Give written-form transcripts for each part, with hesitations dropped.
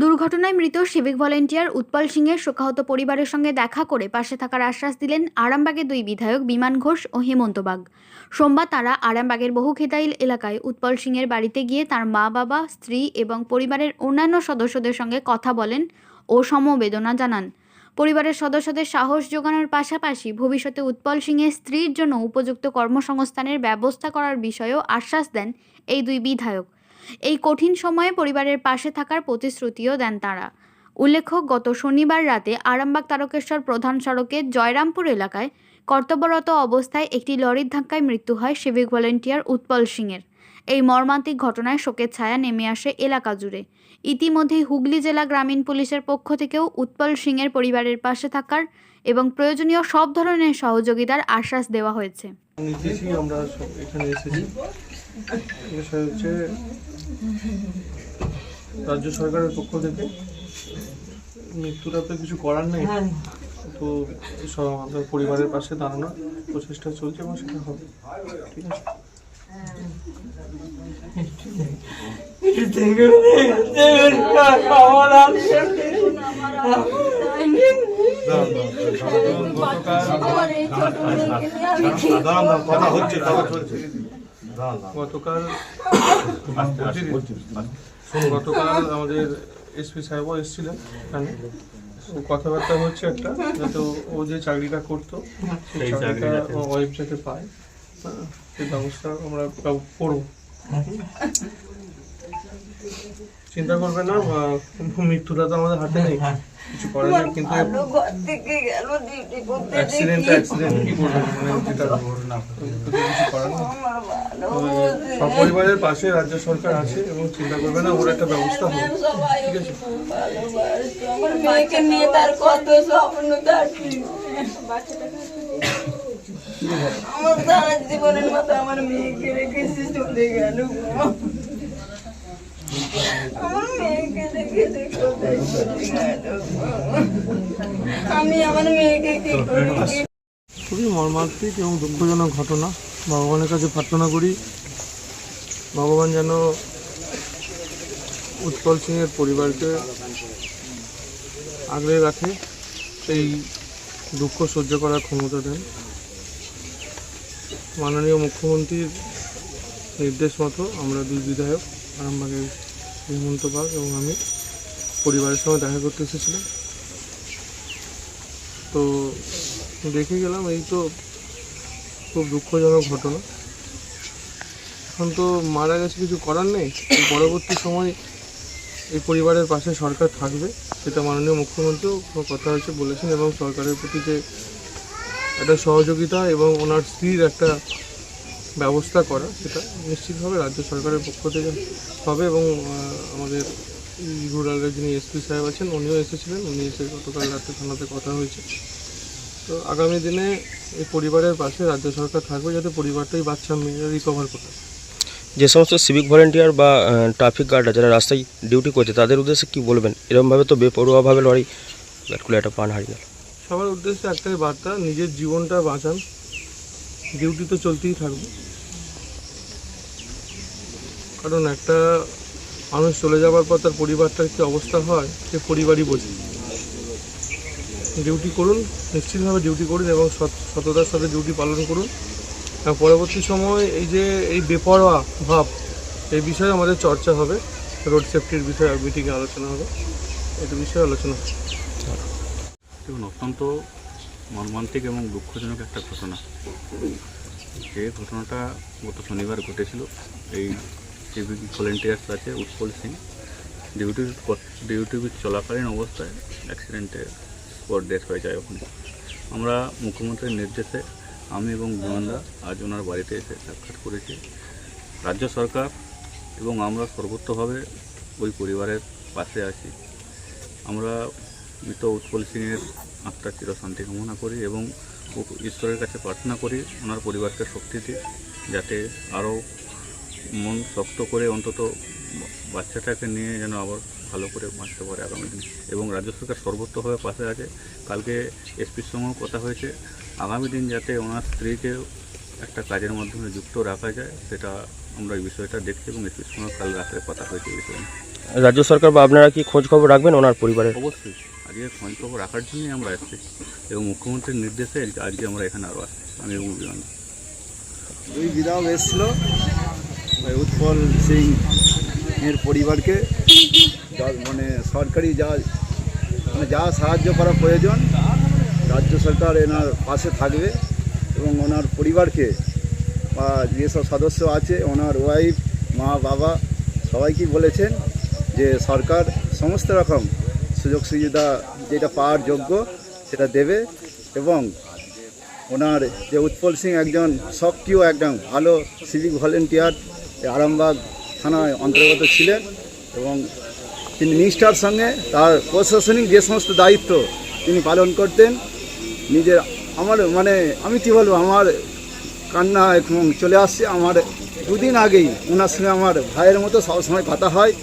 দুর্ঘটনায় মৃত civic volunteer Utpal সিংয়ের শোকাহত পরিবারের সঙ্গে দেখা করে পাশে থাকার আশ্বাস দিলেন আরামবাগের দুই বিধায়ক বিমান ঘোষ ও হেমন্ত বাগ। সোমবার তারা আরামবাগের বহুখেতাইল এলাকায় উৎপল সিংয়ের বাড়িতে গিয়ে তার মা, বাবা, স্ত্রী এবং পরিবারের অন্যান্য সদস্যদের সঙ্গে কথা বলেন ও সমবেদনা জানান। পরিবারের সদস্যদের সাহস জোগানোর পাশাপাশি ভবিষ্যতে উৎপল সিংয়ের স্ত্রীর জন্য উপযুক্ত কর্মসংস্থানের ব্যবস্থা করার বিষয়েও আশ্বাস দেন এই দুই বিধায়ক। এই কঠিন সময়ে পরিবারের পাশে থাকার প্রতিশ্রুতিও দেন তারা। উল্লেখ্য, গত শনিবার রাতে আরামবাগ তারকেশ্বর প্রধান সড়কের জয়রামপুর এলাকায় কর্তব্যরত অবস্থায় একটি লরির ধাক্কায় মৃত্যু হয় সিভিক ভলেন্টিয়ার উৎপল সিংয়ের। এই মর্মান্তিক ঘটনায় শোকের ছায়া নেমে আসে এলাকা জুড়ে। ইতিমধ্যেই হুগলি জেলা গ্রামীণ পুলিশের পক্ষ থেকেও উৎপল সিংয়ের পরিবারের পাশে থাকার এবং প্রয়োজনীয় সব ধরনের সহযোগিতার আশ্বাস দেওয়া হয়েছে। আমরা এখানে এসেছি, বিষয় হচ্ছে রাজ্য সরকারের পক্ষ থেকে মৃত্যুটা তো কিছু করার নেই, তো আমাদের পরিবারের পাশে দাঁড়ানোর প্রচেষ্টা চলছে এবং সেটা হবে। ঠিক আছে, গতকাল আমাদের এসপি সাহেবও এসেছিলেন এখানে, কথাবার্তা হচ্ছে একটা, যাতে ও যে চাকরিটা করতো সেই চাকরিটা ওয়াইফ যাতে পায়, হ্যাঁ, সেই ব্যবস্থা আমরা করবো। চিন্তা করবে না, মৃত্যুটা তো আমাদের হাতে নেই, কিছু করার নেই, কিন্তু অ্যাক্সিডেন্ট কি করবে, যেটা কিছু করার নেই। সব পরিবারের পাশে রাজ্য সরকার আছে এবং চিন্তা করবে না, ওর একটা ব্যবস্থা হবে। ঠিক আছে, আমার মেয়েকে নিয়ে তার কত স্বপ্ন, আমার সারা জীবনের মতো আমার মেয়েকে রেখেছি চলে গেল। আমার মেয়েকে রেখেছি কোথায় চলে গেল, আমি আমার মেয়েকে কি করি? খুবই মর্মান্তিক এবং দুঃখজনক ঘটনা। ভগবানের কাছে প্রার্থনা করি ভগবান যেন উৎপল সিংয়ের পরিবারকে আগলে রাখে, সেই দুঃখ সহ্য করার ক্ষমতা দেন। মাননীয় মুখ্যমন্ত্রীর নির্দেশ মতো আমরা দুই বিধায়ক আরামবাগের হেমন্ত বাগ এবং আমি পরিবারের সঙ্গে দেখা করতে এসেছিলাম। তো দেখে গেলাম, এই তো খুব দুঃখজনক ঘটনা। এখন তো মারা গেছে, কিছু করার নেই। পরবর্তী সময় এই পরিবারের পাশে সরকার থাকবে, সেটা মাননীয় মুখ্যমন্ত্রীও কথা হয়েছে বলেছেন, এবং সরকারের প্রতি যে একটা সহযোগিতা এবং ওনার স্ত্রীর একটা ব্যবস্থা করা, সেটা নিশ্চিতভাবে রাজ্য সরকারের পক্ষ থেকে হবে। এবং আমাদের রুরালের যিনি এসপি সাহেব আছেন, উনিও এসেছিলেন, উনি এসে গতকাল রাতে থানাতে কথা হয়েছে। তো আগামী দিনে এই পরিবারের পাশে রাজ্য সরকার থাকবে, যাতে পরিবারটাই বাচ্চা মেয়ে রিকভার করতে। যে সমস্ত সিভিক ভলেন্টিয়ার বা ট্রাফিক গার্ডরা যারা রাস্তায় ডিউটি করছে, তাদের উদ্দেশ্যে কি বলবেন? এরকমভাবে তো বেপরোয়াভাবে লড়াই ব্যাটকুলে একটা প্রাণ হারিয়ে গেল। সবার উদ্দেশ্যে একটাই বার্তা, নিজের জীবনটা বাঁচান, ডিউটি তো চলতেই থাকবে। কারণ একটা মানুষ চলে যাওয়ার পর তার পরিবারটার কী অবস্থা হয়, সে পরিবারই বোঝে। ডিউটি করুন, নিশ্চিতভাবে ডিউটি করুন এবং সততার সাথে ডিউটি পালন করুন। পরবর্তী সময় এই বেপরোয়া ভাব, এই বিষয়ে আমাদের চর্চা হবে, রোড সেফটির বিষয়ে মিটিংয়ে আলোচনা হবে, এটা বিষয়ে আলোচনা হবে। দেখুন, অত্যন্ত মর্মান্তিক এবং দুঃখজনক একটা ঘটনা। যে ঘটনাটা গত শনিবার ঘটেছিল, এই সিভিক ভলেন্টিয়ার্স আছে উৎপল সিং ডিউটি চলাকালীন অবস্থায় অ্যাক্সিডেন্টে স্পট ডেথ হয়ে যায়। ওখানে আমরা মুখ্যমন্ত্রীর নির্দেশে আমি এবং বিমানদা আজ ওনার বাড়িতে এসে সাক্ষাৎ করেছি। রাজ্য সরকার এবং আমরা সর্বত্রভাবে ওই পরিবারের পাশে আছি। আমরা মৃত উৎপল সিংয়ের আত্মার চিরশান্তি কামনা করি এবং ঈশ্বরের কাছে প্রার্থনা করি ওনার পরিবারকে শক্তি দিয়ে, যাতে আরও মন শক্ত করে অন্তত বাচ্চাটাকে নিয়ে যেন আবার ভালো করে বাঁচতে পারে আগামী দিনে। এবং রাজ্য সরকার সর্বত্রভাবে পাশে আছে। কালকে এসপির সঙ্গেও কথা হয়েছে, আগামী দিন যাতে ওনার স্ত্রীকে একটা কাজের মাধ্যমে যুক্ত রাখা যায়, সেটা আমরা এই বিষয়টা দেখছি এবং এসপির সঙ্গে কাল রাত্রে কথা হয়েছে এই বিষয়ে। রাজ্য সরকার বা আপনারা কি খোঁজ খবর রাখবেন ওনার পরিবারের? অবশ্যই আজকে খোঁজ খবর রাখার জন্যই আমরা এসেছি এবং মুখ্যমন্ত্রীর নির্দেশে আজকে আমরা এখানে আরও আসছি, আমি এবং বিমানদা। দুই বিধায়ক এসেছিল ওই উৎপল সিং এর পরিবারকে মানে সরকারি যা সাহায্য করা প্রয়োজন রাজ্য সরকার এনার পাশে থাকবে এবং ওনার পরিবারকে বা যেসব সদস্য আছে ওনার ওয়াইফ মা বাবা সবাইকে বলেছেন যে সরকার সমস্ত রকম সুযোগ সুবিধা যেটা পাওয়ার যোগ্য সেটা দেবে। এবং ওনার যে উৎপল সিং একজন সক্রিয় একদম ভালো সিভিক ভলেন্টিয়ার, আরামবাগ থানায় অন্তর্গত ছিলেন এবং তিনি নিষ্ঠার সঙ্গে তার প্রশাসনিক যে সমস্ত দায়িত্ব তিনি পালন করতেন। নিজের আমি কী বলবো, আমার কান্না এখন চলে আসছে। আমার দুদিন আগেই ওনার সঙ্গে আমার ভাইয়ের মতো সবসময় কথা হয়।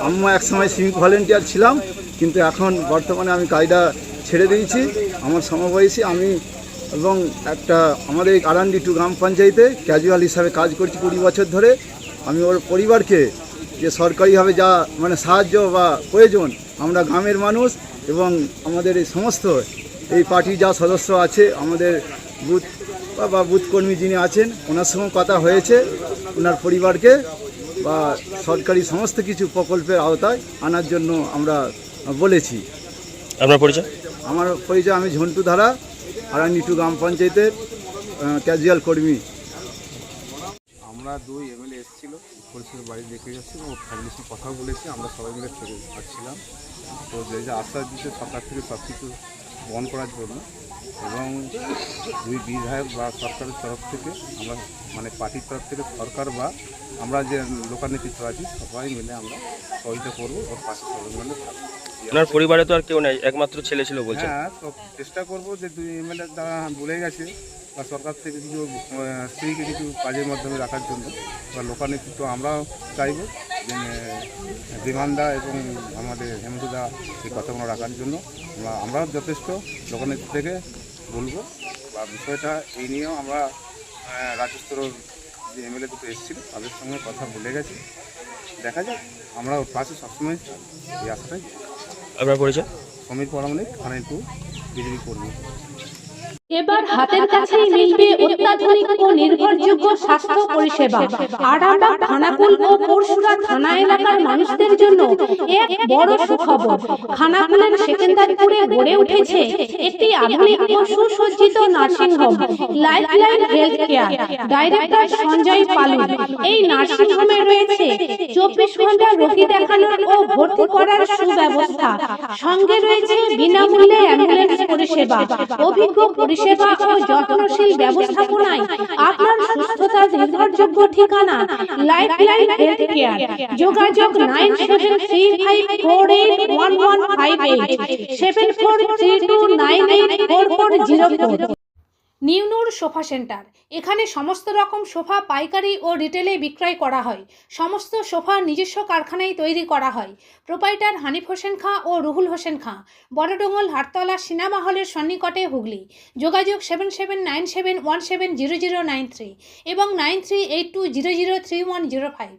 আমরা একসময় সিভিক ভলেন্টিয়ার ছিলাম, কিন্তু এখন বর্তমানে আমি কাজটা ছেড়ে দিয়েছি। আমার সমবয়সী আমি এবং একটা আমাদের আরান্ডি 2 গ্রাম পঞ্চায়েতে ক্যাজুয়াল হিসাবে কাজ করছি 20 বছর ধরে। আমি ওর পরিবারকে যে সরকারিভাবে যা সাহায্য বা প্রয়োজন, আমরা গ্রামের মানুষ এবং আমাদের এই সমস্ত এই পার্টির যা সদস্য আছে, আমাদের বুথ বা বুথ কর্মী যিনি আছেন ওনার সঙ্গে কথা হয়েছে ওনার পরিবারকে বা সরকারি সমস্ত কিছু প্রকল্পের আওতায় আনার জন্য আমরা বলেছি। আপনার পরিচয়? আমার পরিচয়, আমি ঝন্টু ধারা, আরান্ডি 2 গ্রাম পঞ্চায়েতের ক্যাজুয়াল কর্মী। আমরা 2 এমএলএ এসেছিল, পরিষদের বাড়ি দেখে যাচ্ছি এবং ওর ফ্যামিলির সঙ্গে কথাও বলেছি। আমরা সবাই মিলে থেকে আসছিলাম। তো যে আশ্বাস দিচ্ছে সরকার থেকে সব কিছু বন্ধ করার জন্য এবং 2 বিধায়ক বা সরকারের তরফ থেকে আমরা পার্টির তরফ থেকে সরকার বা আমরা যে লোকাল নেতৃত্ব আছি সবাই মিলে আমরা সহযোগিতা করবো, ওর পাশে সবাই মিলে থাকবো। ওনার পরিবারে তো আর কেউ নেই, একমাত্র ছেলে ছিল বলছেন। হ্যাঁ, তো চেষ্টা করবো যে 2 এমএলএ দ্বারা বলে গেছে বা সরকার থেকে কিছু স্ত্রীকে কিছু কাজের মাধ্যমে রাখার জন্য বা লোকাল নেতৃত্ব আমরাও চাইব যে বিমানদা এবং আমাদের হেমন্তদা এই কথাগুলো রাখার জন্য আমরাও যথেষ্ট লোকাল নেতৃত্ব থেকে বলবো বা বিষয়টা এই নিয়েও আমরা রাজ্যস্তরের যে এমএলএ দুটো এসেছিল তাদের সঙ্গে কথা বলে গেছি। দেখা যাক, আমরা ওর পাশে সবসময় এই আশাটাই। আপনার পরিচয়? সমীর পরামানিক, থানা 2 বিজেপি কর্মী। এবার হাতের কাছেই মিলবে অত্যাধুনিক ও নির্ভরযোগ্য স্বাস্থ্য পরিষেবা। আরামবাগ, খানাকুল ও পরশুরা থানা এলাকার মানুষদের জন্য এক বড় সুখবর। খানাকুলের সেকেন্দারপুরে গড়ে উঠেছে একটি আধুনিক ও সুসজ্জিত nursing home, lifeline health care. Director Sanjay Palu. এই নার্সিং হোমে রয়েছে 24 ঘন্টা রোগী দেখানোর ও ভর্তি করার সুব্যবস্থা। সঙ্গে রয়েছে বিনামূল্যে অ্যাম্বুলেন্স পরিষেবা। অভিজ্ঞ পরিষেবা ও যত্নশীল ব্যবস্থাপনায় আপনার সুস্থতার নির্ভরযোগ্য ঠিকানা লাইফলাইন হেলথ কেয়ার। যোগাযোগ 9735481158 7432984404। নিউ নূর সোফা সেন্টার। এখানে সমস্ত রকম সোফা পাইকারি ও রিটেলে বিক্রয় করা হয়। সমস্ত সোফা নিজস্ব কারখানায় তৈরি করা হয়। প্রোপাইটার হানিফ হোসেন খাঁ ও রুহুল হোসেন খাঁ, বড়ডোঙ্গল, হাটতলা, সিনেমা হলের সন্নিকটে, হুগলি। যোগাযোগ 7797170093 এবং 9382003105।